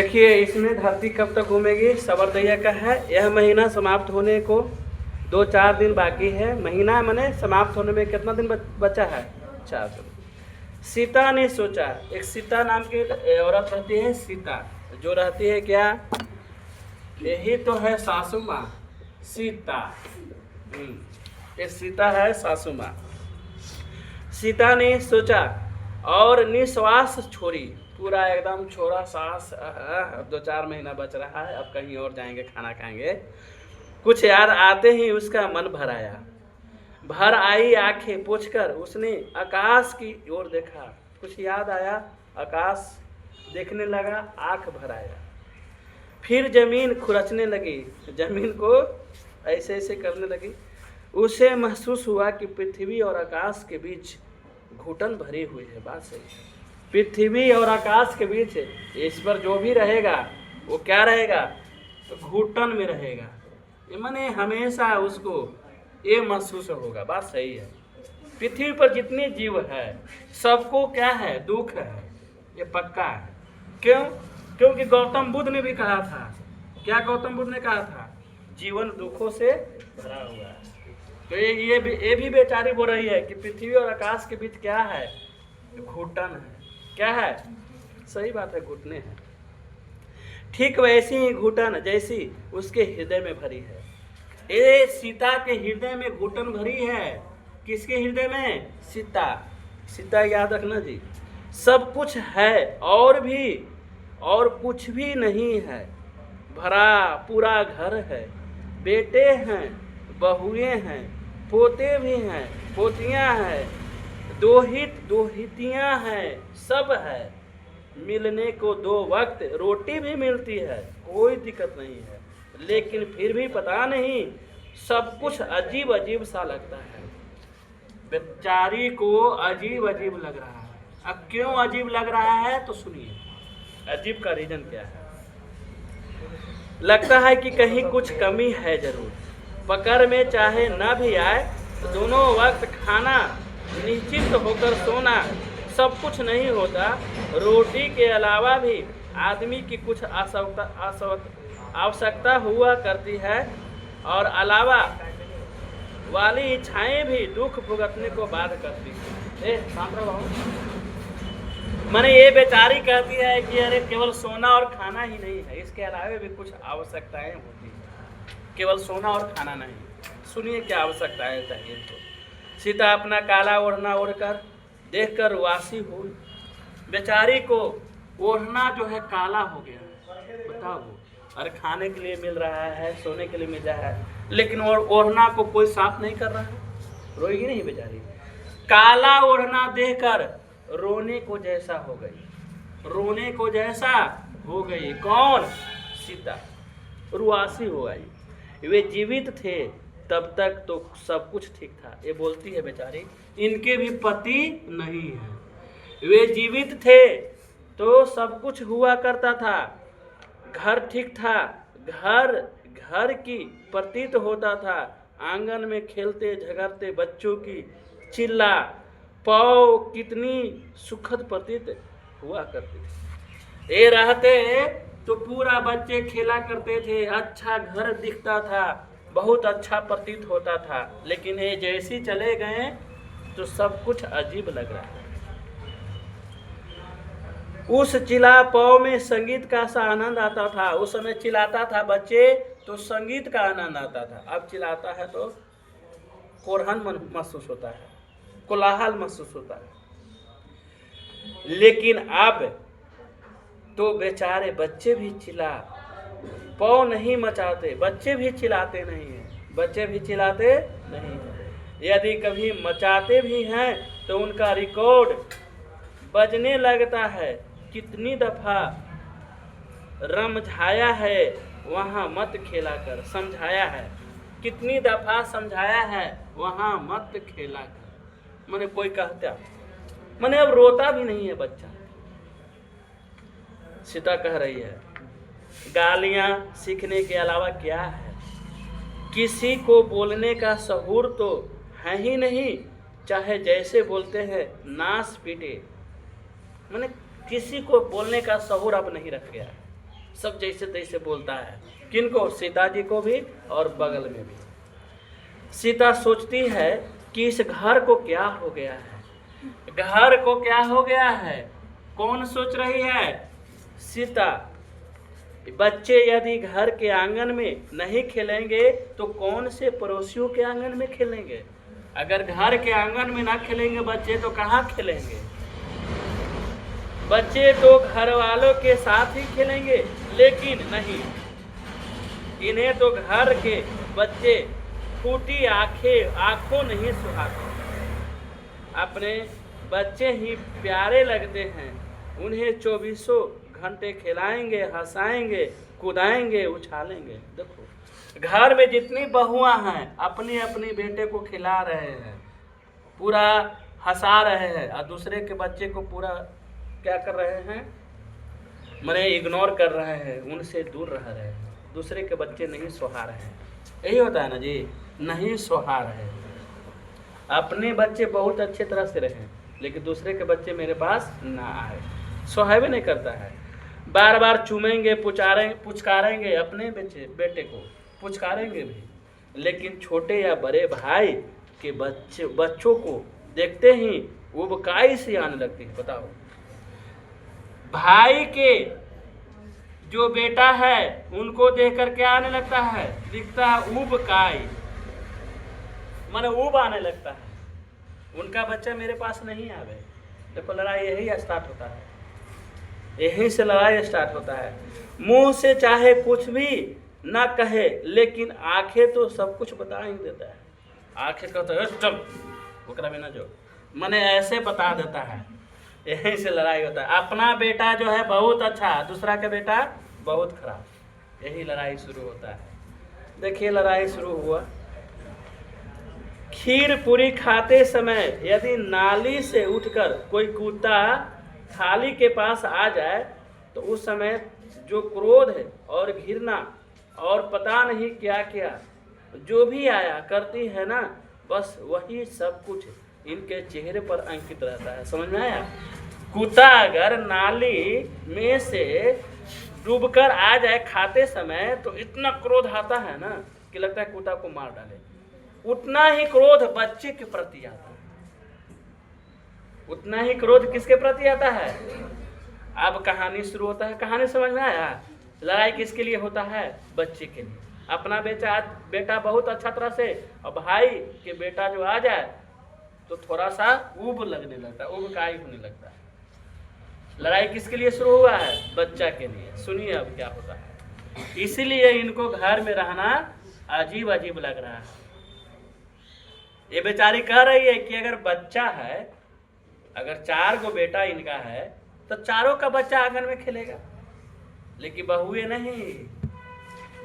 देखिए इसमें धरती कब तक घूमेगी, सबर दैया का है। यह महीना समाप्त होने को 2-4 दिन बाकी है। महीना माने समाप्त होने में कितना दिन बचा है? 4 दिन। सीता ने सोचा, एक सीता नाम की औरत रहती है, सीता जो रहती है क्या, यही तो है सासू माँ सीता। ये सीता है सासू माँ। सीता ने सोचा और निश्वास छोड़ी, पूरा एकदम छोड़ा सांस। अब 2-4 महीना बच रहा है, अब कहीं और जाएंगे, खाना खाएंगे। कुछ याद आते ही उसका मन भर आया। भर आई आंखें पोंछकर उसने आकाश की ओर देखा। कुछ याद आया, आकाश देखने लगा, आंख भर आया। फिर जमीन खुरचने लगी, जमीन को ऐसे ऐसे करने लगी। उसे महसूस हुआ कि पृथ्वी और आकाश के बीच घुटन भरी हुई है। बात सही है, पृथ्वी और आकाश के बीच इस पर जो भी रहेगा वो क्या रहेगा, तो घुटन में रहेगा। ये माने हमेशा उसको ये महसूस होगा। बात सही है। पृथ्वी पर जितने जीव है सबको क्या है, दुख है, ये पक्का है। क्यों? क्योंकि गौतम बुद्ध ने भी कहा था, क्या गौतम बुद्ध ने कहा था, जीवन दुखों से भरा हुआ है। तो ये भी बेचारी बोल रही है कि पृथ्वी और आकाश के बीच क्या है, घुटन है। क्या है? सही बात है, घुटने हैं। ठीक वैसी ही घुटन जैसी उसके हृदय में भरी है। ये सीता के हृदय में घुटन भरी है। किसके हृदय में? सीता। सीता याद रखना जी। सब कुछ है और कुछ भी नहीं है। भरा पूरा घर है, बेटे हैं, बहुएं हैं, पोते भी हैं, पोतियां हैं, दोहितियां हैं, सब है। मिलने को 2 वक्त रोटी भी मिलती है, कोई दिक्कत नहीं है। लेकिन फिर भी पता नहीं सब कुछ अजीब अजीब सा लगता है। बेचारी को अजीब अजीब लग रहा है। अब क्यों अजीब लग रहा है तो सुनिए, अजीब का रीजन क्या है। लगता है कि कहीं कुछ कमी है जरूर। पकड़ में चाहे ना भी आए तो दोनों वक्त खाना, निश्चित होकर सोना, सब कुछ नहीं होता। रोटी के अलावा भी आदमी की कुछ आवश्यकता हुआ करती है, और अलावा वाली इच्छाएं भी दुख भुगतने को बाध्य करती है। माने ये बेचारी कहती है कि अरे केवल सोना और खाना ही नहीं है, इसके अलावा भी कुछ आवश्यकताएं होती हैं, केवल सोना और खाना नहीं। सुनिए क्या आवश्यकताएं चाहिए। तो सीता अपना काला ओढ़ना ओढ़कर देखकर उदासी हुई। बेचारी को ओढ़ना जो है काला हो गया। बताओ, अरे खाने के लिए मिल रहा है, सोने के लिए मिल रहा है, लेकिन ओढ़ना को कोई साफ नहीं कर रहा है। रोएगी नहीं बेचारी। काला ओढ़ना देखकर रोने को जैसा हो गई, रोने को जैसा हो गई। कौन? सीता। रुआसी हो गई। वे जीवित थे तब तक तो सब कुछ ठीक था। ये बोलती है बेचारी, इनके भी पति नहीं है। वे जीवित थे तो सब कुछ हुआ करता था, घर ठीक था, घर की प्रतीत होता था। आंगन में खेलते झगड़ते बच्चों की चिल्ला पाओ कितनी सुखद प्रतीत हुआ करती थी। ये रहते तो पूरा बच्चे खेला करते थे, अच्छा घर दिखता था, बहुत अच्छा प्रतीत होता था। लेकिन ये जैसे चले गए तो सब कुछ अजीब लग रहा है। उस चिल्ला पाओ में संगीत का सा आनंद आता था। उस समय चिल्लाता था बच्चे तो संगीत का आनंद आता था। अब चिल्लाता है तो कोरहन महसूस होता है, कोलाहल महसूस होता है। लेकिन अब तो बेचारे बच्चे भी चिल्ला पाँव नहीं मचाते, बच्चे भी चिल्लाते नहीं हैं, बच्चे भी चिल्लाते नहीं हैं। यदि कभी मचाते भी हैं तो उनका रिकॉर्ड बजने लगता है। कितनी दफा रमझाया है वहाँ मत खेला कर, समझाया है, कितनी दफा समझाया है वहाँ मत खेला कर। मैंने कोई कहता, मैंने अब रोता भी नहीं है बच्चा। सीता कह रही है गालियां सीखने के अलावा क्या है, किसी को बोलने का सहूर तो है ही नहीं, चाहे जैसे बोलते हैं नाश पीटे। मैंने किसी को बोलने का सहूर अब नहीं रख गया। सब जैसे तैसे बोलता है। किनको? सीता जी को भी और बगल में भी। सीता सोचती है कि इस घर को क्या हो गया है, घर को क्या हो गया है। कौन सोच रही है? सीता। बच्चे यदि घर के आंगन में नहीं खेलेंगे तो कौन से पड़ोसियों के आंगन में खेलेंगे? अगर घर के आंगन में ना खेलेंगे बच्चे तो कहाँ खेलेंगे? बच्चे तो घर वालों के साथ ही खेलेंगे, लेकिन नहीं, इन्हें तो घर के बच्चे फूटी आंखों नहीं सुहाते। अपने बच्चे ही प्यारे लगते हैं, उन्हें 24 घंटे खिलाएंगे, हंसाएंगे, कुदाएंगे, उछालेंगे। देखो घर में जितनी बहुआं हैं अपनी अपनी बेटे को खिला रहे हैं, पूरा हंसा रहे हैं, और दूसरे के बच्चे को पूरा क्या कर रहे हैं, माने इग्नोर कर रहे हैं, उनसे दूर रह रहे हैं। दूसरे के बच्चे नहीं सुहा रहे हैं। यही होता है ना जी, नहीं सुहा रहे हैं। अपने बच्चे बहुत अच्छे तरह से रहें, लेकिन दूसरे के बच्चे मेरे पास ना आए, सुहावे नहीं करता है। बार बार चूमेंगे, पुचकारेंगे, अपने बेटे को पुचकारेंगे भी, लेकिन छोटे या बड़े भाई के बच्चों को देखते ही उबकाई सी आने लगती है। बताओ, भाई के जो बेटा है उनको देखकर क्या आने लगता है? दिखता है उबकाई, माने ऊब आने लगता है। उनका बच्चा मेरे पास नहीं आवे। देखो लड़ाई यही स्टार्ट होता है, यहीं से लड़ाई स्टार्ट होता है। मुंह से चाहे कुछ भी ना कहे, लेकिन आंखें तो सब कुछ बता ही देता है। आंखें कहते हैं चल ओकरा में ना जो, माने ऐसे बता देता है। यहीं से लड़ाई होता है। अपना बेटा जो है बहुत अच्छा, दूसरा का बेटा बहुत खराब, यही लड़ाई शुरू होता है। देखिए लड़ाई शुरू हुआ। खीर पूरी खाते समय यदि नाली से उठकर कोई कुत्ता थाली के पास आ जाए तो उस समय जो क्रोध है और घृणा और पता नहीं क्या क्या जो भी आया करती है ना, बस वही सब कुछ इनके चेहरे पर अंकित रहता है। समझ में आया? कुत्ता अगर नाली में से डूबकर आ जाए खाते समय तो इतना क्रोध आता है ना कि लगता है कुत्ता को मार डाले। उतना ही क्रोध बच्चे के प्रति आता है। उतना ही क्रोध किसके प्रति आता है? अब कहानी शुरू होता है। कहानी समझ में आया? लड़ाई किसके लिए होता है? बच्चे के लिए। अपना बेटा बहुत अच्छा तरह से, और भाई के बेटा जो आ जाए तो थोड़ा सा ऊब लगने लगता है, उबकाई होने लगता है। लड़ाई किसके लिए शुरू हुआ है? बच्चा के लिए। सुनिए अब क्या होता है। इसीलिए इनको घर में रहना अजीब अजीब लग रहा है। ये बेचारी कह रही है कि अगर बच्चा है, अगर 4 गो बेटा इनका है तो चारों का बच्चा आंगन में खेलेगा, लेकिन बहुए नहीं।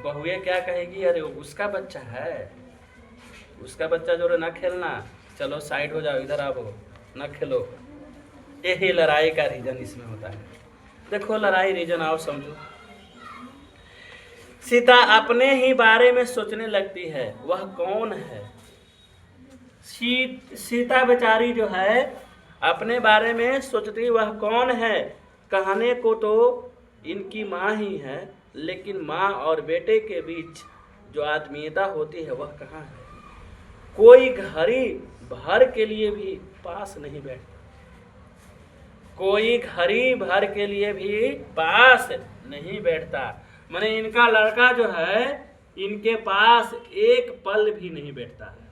बहुए क्या कहेगी? अरे उसका बच्चा है, उसका बच्चा जो ना खेलना, चलो साइड हो जाओ, इधर आओ, ना खेलो। यही लड़ाई का रीजन इसमें होता है। देखो लड़ाई रीजन आओ समझो। सीता अपने ही बारे में सोचने लगती है, वह कौन है? सीता बेचारी जो है अपने बारे में सोचती वह कौन है। कहने को तो इनकी माँ ही है, लेकिन माँ और बेटे के बीच जो आत्मीयता होती है वह कहाँ है? कोई घड़ी भर के लिए भी पास नहीं बैठता, कोई घड़ी भर के लिए भी पास नहीं बैठता। माने इनका लड़का जो है इनके पास एक पल भी नहीं बैठता है,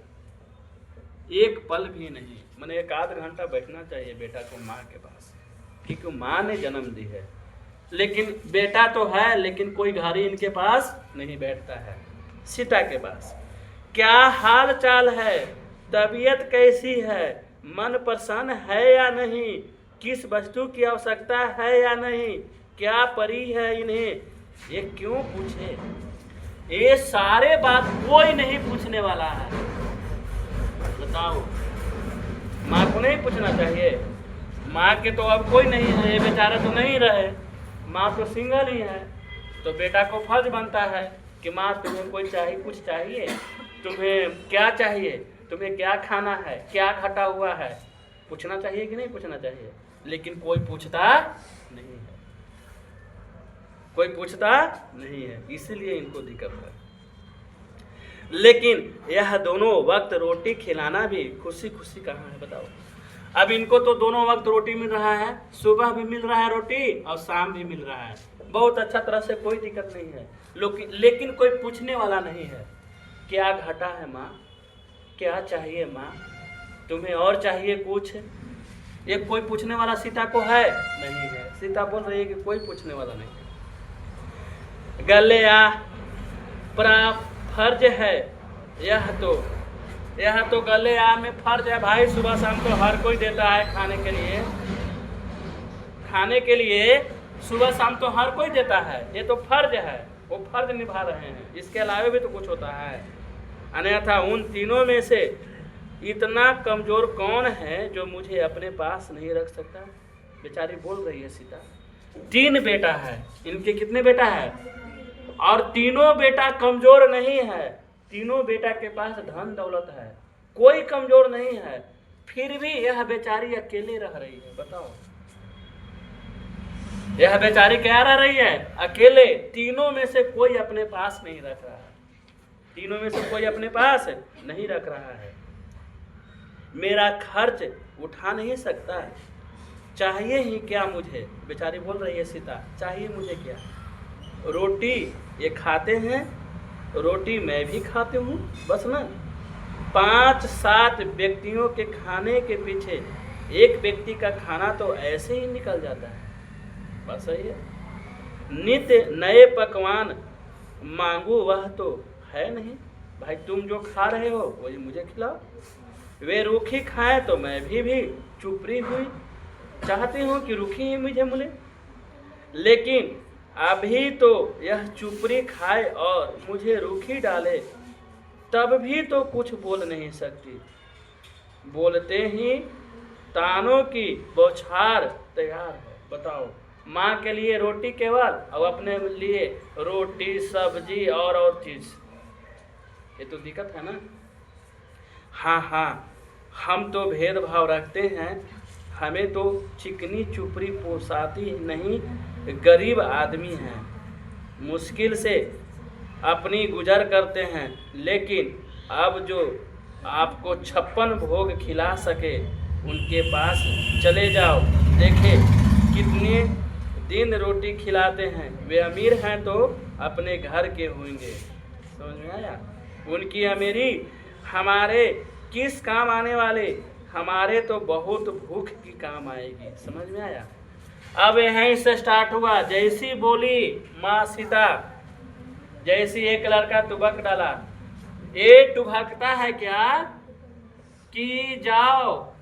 एक पल भी नहीं। माने 1 आध घंटा बैठना चाहिए बेटा को माँ के पास, क्योंकि माँ ने जन्म दी है। लेकिन बेटा तो है, लेकिन कोई घड़ी इनके पास नहीं बैठता है। सीता के पास क्या हाल चाल है, तबीयत कैसी है, मन प्रसन्न है या नहीं, किस वस्तु की आवश्यकता है या नहीं, क्या परी है इन्हें, ये क्यों पूछे? ये सारे बात कोई नहीं पूछने वाला है। बताओ, माँ को नहीं पूछना चाहिए? माँ के तो अब कोई नहीं है, ये बेचारे तो नहीं रहे, माँ तो सिंगल ही है। तो बेटा को फर्ज बनता है कि माँ तुम्हें कोई चाहिए, कुछ चाहिए, तुम्हें क्या चाहिए, तुम्हें क्या खाना है, क्या घटा हुआ है, पूछना चाहिए कि नहीं पूछना चाहिए? लेकिन कोई पूछता नहीं है। कोई पूछता नहीं है, इसीलिए इनको दिक्कत है। लेकिन यह दोनों वक्त रोटी खिलाना भी खुशी खुशी कहाँ है बताओ। अब इनको तो दोनों वक्त रोटी मिल रहा है, सुबह भी मिल रहा है रोटी और शाम भी मिल रहा है, बहुत अच्छा तरह से, कोई दिक्कत नहीं है। लेकिन कोई पूछने वाला नहीं है, क्या घटा है माँ, क्या चाहिए माँ, तुम्हें और चाहिए कुछ? ये कोई पूछने वाला सीता को है नहीं है। सीता बोल रही है कि कोई पूछने वाला नहीं है। गले आ फर्ज है, यह तो गले आ में फर्ज है भाई। सुबह शाम तो हर कोई देता है खाने के लिए सुबह शाम तो हर कोई देता है, ये तो फर्ज है, वो फर्ज निभा रहे हैं। इसके अलावा भी तो कुछ होता है। अन्यथा उन तीनों में से इतना कमजोर कौन है जो मुझे अपने पास नहीं रख सकता? बेचारी बोल रही है सीता। 3 बेटा है इनके, कितने बेटा है? और तीनों बेटा कमजोर नहीं है, तीनों बेटा के पास धन दौलत है, कोई कमजोर नहीं है, फिर भी यह बेचारी अकेले रह रही है। बताओ, यह बेचारी क्या रह रही है? अकेले। तीनों में से कोई अपने पास नहीं रख रहा है, तीनों में से कोई अपने पास नहीं रख रहा है। मेरा खर्च उठा नहीं सकता, चाहिए ही क्या मुझे? बेचारी बोल रही है सीता, चाहिए मुझे क्या? रोटी ये खाते हैं, रोटी मैं भी खाती हूँ, बस ना। 5-7 व्यक्तियों के खाने के पीछे एक व्यक्ति का खाना तो ऐसे ही निकल जाता है, बस सही है। नित्य नए पकवान मांगू वह तो है नहीं, भाई तुम जो खा रहे हो वही मुझे खिलाओ। वे रूखी खाए तो मैं भी चुपड़ी हुई, चाहती हूँ कि रूखी ही मुझे मिले, लेकिन अभी तो यह चुपड़ी खाए और मुझे रूखी डाले, तब भी तो कुछ बोल नहीं सकती। बोलते ही तानों की बौछार तैयार है। बताओ, माँ के लिए रोटी केवल और अपने लिए रोटी सब्जी और चीज, ये तो दिक्कत है ना। हाँ, हम तो भेदभाव रखते हैं, हमें तो चिकनी चुपड़ी पोसाती नहीं, गरीब आदमी हैं, मुश्किल से अपनी गुजर करते हैं, लेकिन अब जो आपको 56 भोग खिला सके उनके पास चले जाओ, देखे कितने दिन रोटी खिलाते हैं। वे अमीर हैं तो अपने घर के होंगे, समझ में आया? उनकी अमीरी हमारे किस काम आने वाले, हमारे तो बहुत भूख की काम आएगी, समझ में आया? अब यहीं से स्टार्ट हुआ। जैसी बोली माँ सीता, जैसी एक लड़का टुबक डाला, ये टुभकता है क्या कि जाओ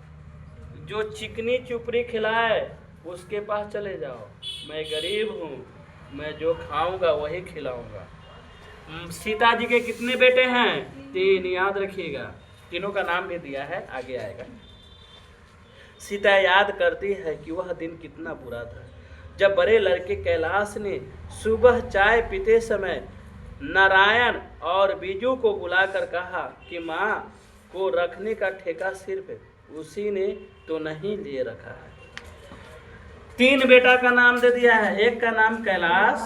जो चिकनी चुपड़ी खिलाए उसके पास चले जाओ, मैं गरीब हूँ, मैं जो खाऊंगा वही खिलाऊंगा। सीता जी के कितने बेटे हैं? 3, याद रखिएगा, तीनों का नाम भी दिया है, आगे आएगा। सीता याद करती है कि वह दिन कितना बुरा था जब बड़े लड़के कैलाश ने सुबह चाय पीते समय नारायण और बीजू को बुलाकर कहा कि माँ को रखने का ठेका सिर्फ उसी ने तो नहीं ले रखा है। 3 बेटा का नाम दे दिया है, एक का नाम कैलाश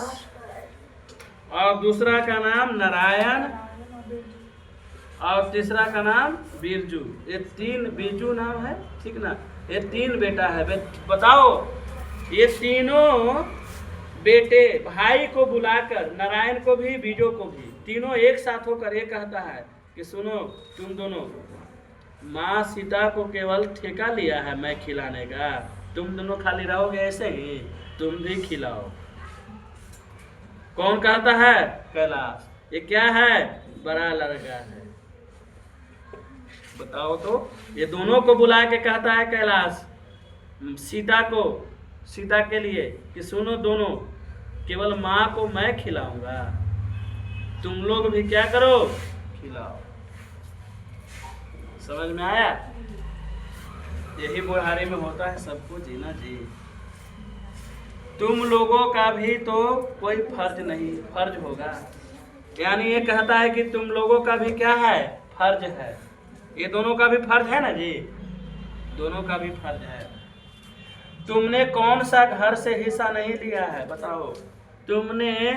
और दूसरा का नाम नारायण और तीसरा का नाम बिरजू। ये 3 बिरजू नाम है, ठीक ना? ये 3 बेटा है। बताओ, ये तीनों बेटे भाई को बुलाकर, नारायण को भी बीजू को भी, तीनों एक साथ होकर ये कहता है कि सुनो तुम दोनों, माँ सीता को केवल ठेका लिया है मैं खिलाने का, तुम दोनों खाली रहोगे ऐसे ही, तुम भी खिलाओ। कौन कहता है? कैलाश। ये क्या है? बड़ा लड़का है। बताओ तो, ये दोनों को बुला के कहता है कैलाश सीता के लिए कि सुनो दोनों, केवल माँ को मैं खिलाऊंगा, तुम लोग भी क्या करो? खिलाओ। समझ में आया? यही बुढ़ारी में होता है सबको जीना जी। तुम लोगों का भी तो कोई फर्ज होगा, यानी ये कहता है कि तुम लोगों का भी क्या है? फर्ज है। ये दोनों का भी फर्ज है ना जी, दोनों का भी फर्ज है। तुमने कौन सा घर से हिस्सा नहीं लिया है? बताओ, तुमने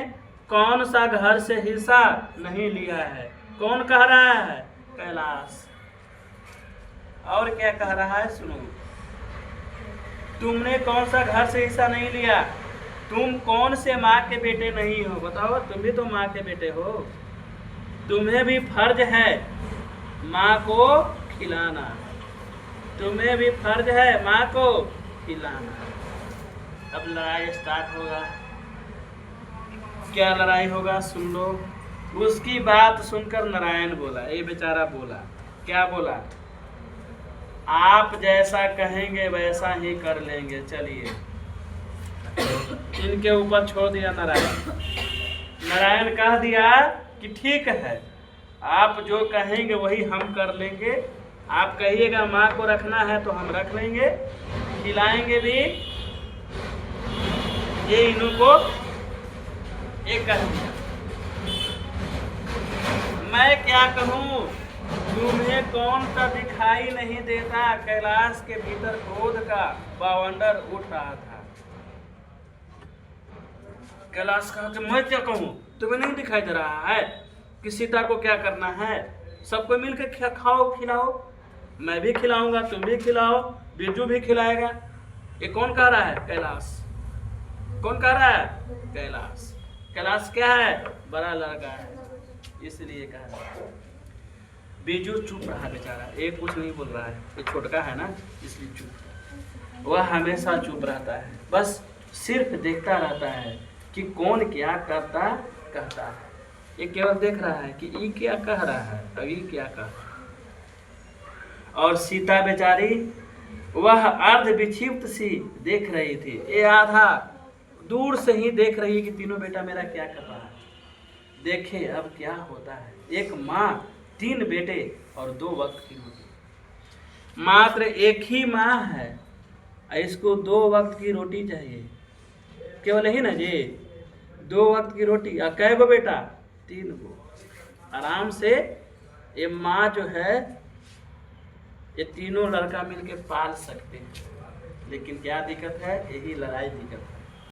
कौन सा घर से हिस्सा नहीं लिया है? कौन कह रहा है? कैलाश। और क्या कह रहा है सुनो। तुमने कौन सा घर से हिस्सा नहीं लिया? तुम कौन से माँ के बेटे नहीं हो? बताओ, तुम भी तो माँ के बेटे हो। तुम्हें भी फर्ज है माँ को खिलाना। तुम्हें भी फर्ज है माँ को खिलाना। अब लड़ाई स्टार्ट होगा। क्या लड़ाई होगा सुन लो। उसकी बात सुनकर नारायण बोला, ये बेचारा बोला, क्या बोला? आप जैसा कहेंगे वैसा ही कर लेंगे, चलिए। इनके ऊपर छोड़ दिया नारायण। नारायण कह दिया कि ठीक है, आप जो कहेंगे वही हम कर लेंगे। आप कहिएगा माँ को रखना है तो हम रख लेंगे, खिलाएंगे भी। ये इन्हों को एक कह दिया। मैं क्या कहूँ, तुम्हें कौन सा दिखाई नहीं देता? कैलाश के भीतर क्रोध का बवंडर उठ रहा था। कैलाश कहा कि मैं क्या कहूँ, तुम्हें नहीं दिखाई दे रहा है कि सीता को क्या करना है? सबको मिलकर खाओ खिलाओ, मैं भी खिलाऊंगा, तुम भी खिलाओ, बिरजू भी खिलाएगा। ये कौन कह रहा है? कैलाश। कौन कह रहा है? कैलाश। कैलाश क्या है? बड़ा लड़का है, इसलिए कह रहा है। बिरजू चुप रहा बेचारा, एक कुछ नहीं बोल रहा है। ये छोटका है ना, इसलिए चुप। वह हमेशा चुप रहता है, बस सिर्फ देखता रहता है कि कौन क्या करता कहता है। ये केवल देख रहा है कि ये क्या कह रहा है, अभी क्या कह। और सीता बेचारी वह अर्ध विक्षिप्त सी देख रही थी। ये आधा दूर से ही देख रही है कि तीनों बेटा मेरा क्या कर रहा है। देखे अब क्या होता है। एक माँ, 3 बेटे और 2 वक्त की रोटी। मात्र एक ही माँ है, इसको 2 वक्त की रोटी चाहिए। केवल यही ना जी, 2 वक्त की रोटी। और कै गो बेटा? 3 गो। आराम से ये माँ जो है, ये तीनों लड़का मिलके पाल सकते हैं। लेकिन क्या दिक्कत है? यही लड़ाई दिक्कत है।